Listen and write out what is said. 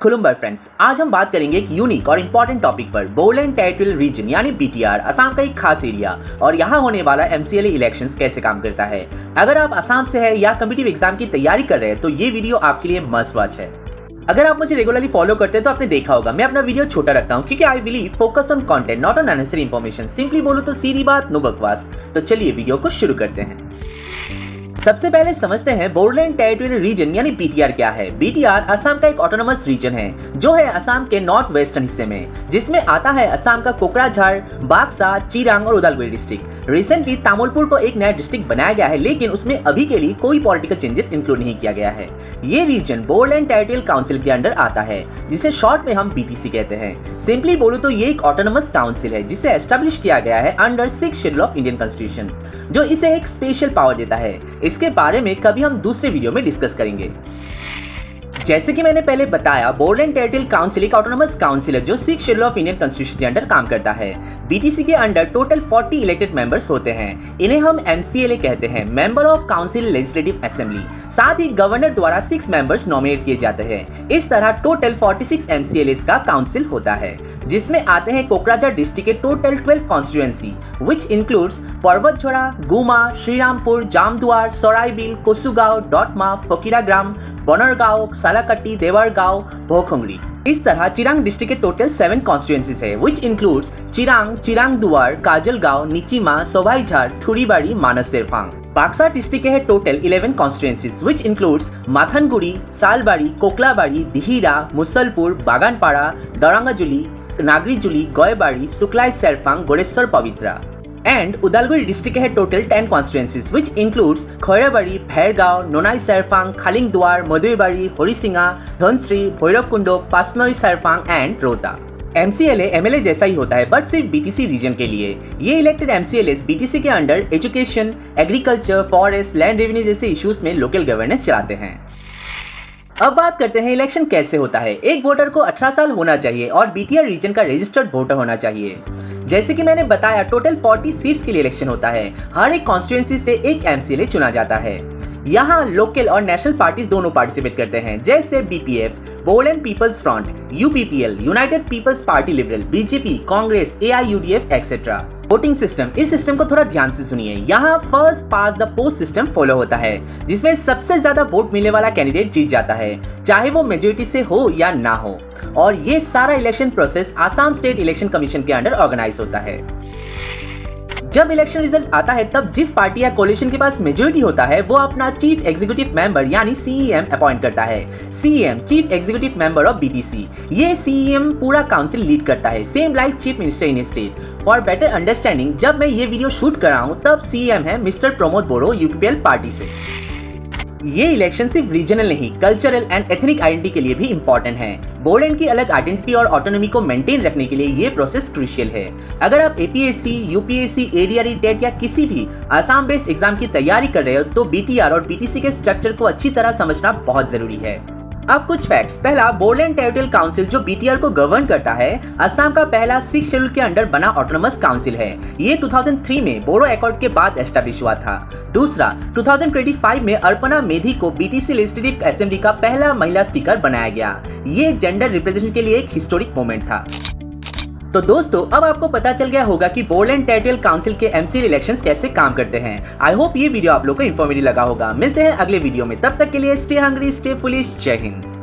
खुलुम्बर friends, आज हम बात करेंगे एक यूनिक और इम्पोर्टेंट टॉपिक पर। बोडोलैंड टेरिटोरियल रीजन यानी बीटीआर असम का एक खास एरिया और यहाँ होने वाला एमसीएलए इलेक्शंस कैसे काम करता है। अगर आप असम से है या कॉम्पिटिटिव एग्जाम की तैयारी कर रहे हैं तो ये वीडियो आपके लिए मस्ट वॉच है। अगर आप मुझे रेगुलरली फॉलो करते हैं तो आपने देखा होगा मैं अपना वीडियो छोटा रखता हूँ क्योंकि I believe focus on content not on unnecessary information. Simply बोलूं तो सीधी बात नो बकवास। तो चलिए वीडियो को शुरू करते हैं। सबसे पहले समझते हैं बोडोलैंड टेरिटोरियल रीजन यानी बीटीआर क्या है। बीटीआर असम का एक ऑटोनोमस रीजन है जो है असम के नॉर्थ वेस्टर्न हिस्से में, जिसमें आता है असम का कोकराझार, बाक्सा, चिरांग और उदालगुरी डिस्ट्रिक्ट। रिसेंटली तामुलपुर को एक नया डिस्ट्रिक्ट बनाया गया है लेकिन उसमें अभी के लिए कोई पॉलिटिकल चेंजेस इंक्लूड नहीं किया गया है। ये रीजन बोडोलैंड टेरिटोरियल काउंसिल के अंडर आता है जिसे शॉर्ट में हम बीटीसी कहते हैं। सिंपली बोलूं तो ये एक ऑटोनोमस काउंसिल है जिसे एस्टेब्लिश किया गया है under 6th schedule of Indian constitution, जो इसे एक स्पेशल पावर देता है। इसके बारे में कभी हम दूसरे वीडियो में डिस्कस करेंगे। जैसे कि मैंने पहले बताया, बोडोलैंड टेरिटोरियल काउंसिल एक ऑटोनोमस काउंसिल है जो 6th schedule of Indian constitution के अंडर काम करता है। बीटीसी के अंडर टोटल 40 इलेक्टेड मेंबर्स होते हैं। इन्हें हम एमसीएलए कहते हैं, member of council legislative assembly. साथ ही गवर्नर द्वारा 6 मेंबर्स नॉमिनेट किए जाते हैं। इस तरह टोटल 46 एमसीएलएस का काउंसिल होता है, जिसमें आते हैं कोकराझार डिस्ट्रिक्ट के टोटल 12 कॉन्स्टिट्यूएंसी व्हिच इंक्लूड्स पर्वतझोड़ा, गुमा, श्रीरामपुर, जामदुआर, सराइबिल, कोसुगांव, डोटमा, फकीराग्राम, बनरगांव, सालाकट्टी, देवरगांव, भोखंगड़ी। इस तरह चिरांग डिस्ट्रिक्ट के टोटल 7 कॉन्स्टिट्यूएंसीज है which includes Chirang, Chirangduar, Kajalgaon, Nichima, Sobhaijhar, Thuribari, Manas Serfang. Baksa district के है total 11 constituencies which includes Mathanguri, Salbari, Koklabari, Dihira, Musalpur, Baganpara, Darangajuli, Nagrijuli, Goibari, Suklai Serfang, Goreswar Pabitra. And Udalguri district है total 10 constituencies which includes Khairabari, Bhergaon, Nonai Serfang, Khalingduar, Madhuibari, Harisinga, Dhansiri, Bhairabkunda, Pasnoi Serfang and Rowta. MCLA MLA जैसा ही होता है बट सिर्फ बीटीसी रीजन के लिए। ये इलेक्टेड एमसीएलएस बीटीसी के under education, agriculture, forest, land revenue जैसे इश्यूज में लोकल गवर्नेंस चलाते हैं। अब बात करते हैं इलेक्शन कैसे होता है। एक वोटर को 18 साल होना चाहिए और बीटीआर रीजन का रजिस्टर्ड वोटर होना चाहिए। जैसे कि मैंने बताया टोटल 40 सीट्स के लिए इलेक्शन होता है। हर एक कॉन्स्टिट्यूएंसी से एक एमसीएलए चुना जाता है। यहाँ लोकल और नेशनल पार्टीज दोनों पार्टिसिपेट करते हैं, जैसे BPF, Bodoland People's Front, UPPL, United People's Party Liberal, BJP, Congress, AIUDF etcetera. Voting system, इस सिस्टम को थोड़ा ध्यान से सुनिए। यहाँ first past the post system follow होता है जिसमें सबसे ज्यादा वोट मिलने वाला कैंडिडेट जीत जाता है, चाहे वो मेजोरिटी से हो या ना हो। और ये सारा election process Assam state election commission के अंडर ऑर्गेनाइज होता है। जब इलेक्शन रिजल्ट आता है तब जिस पार्टी या कोलिशन के पास मेजोरिटी होता है वो अपना चीफ एग्जीक्यूटिव मेंबर यानी सीईएम अपॉइंट करता है। CEM chief executive member of BTC. ये सीईएम पूरा काउंसिल लीड करता है, same like chief minister in state. For better understanding, जब मैं ये वीडियो शूट कर रहा हूँ तब सीईएम है मिस्टर प्रमोद बोरो यूपीपीएल पार्टी से। ये इलेक्शन सिर्फ रीजनल नहीं, कल्चरल एंड एथनिक आइडेंटिटी के लिए भी इंपॉर्टेंट है। बोडोलैंड की अलग आइडेंटिटी और ऑटोनॉमी को मेंटेन रखने के लिए ये प्रोसेस क्रूशियल है। अगर आप एपीएससी, यूपीएससी, एडीआरई, टेट या किसी भी आसाम बेस्ड एग्जाम की तैयारी कर रहे हो तो बीटीआर और बीटीसी के स्ट्रक्चर को अच्छी तरह समझना बहुत जरूरी है। अब कुछ फैक्ट्स। पहला, बोडोलैंड टेरिटोरियल काउंसिल जो बीटीआर को गवर्न करता है असम का पहला 6th शेड्यूल के अंडर बना ऑटोनोमस काउंसिल है। ये 2003 में बोडो अकॉर्ड के बाद एस्टैब्लिश हुआ था। दूसरा, 2025 में अर्पणा मेधी को बीटीसी लेजिस्लेटिव असेंबली का पहला महिला स्पीकर बनाया गया। ये जेंडर रिप्रेजेंटेशन के लिए एक हिस्टोरिक मोमेंट था। तो दोस्तों, अब आपको पता चल गया होगा कि बोडोलैंड टेरिटोरियल काउंसिल के एमसीएलए इलेक्शंस कैसे काम करते हैं। आई होप ये वीडियो आप लोगों को इन्फॉर्मेटिव लगा होगा। मिलते हैं अगले वीडियो में, तब तक के लिए स्टे हंग्री, स्टे फुलिश। जय हिंद।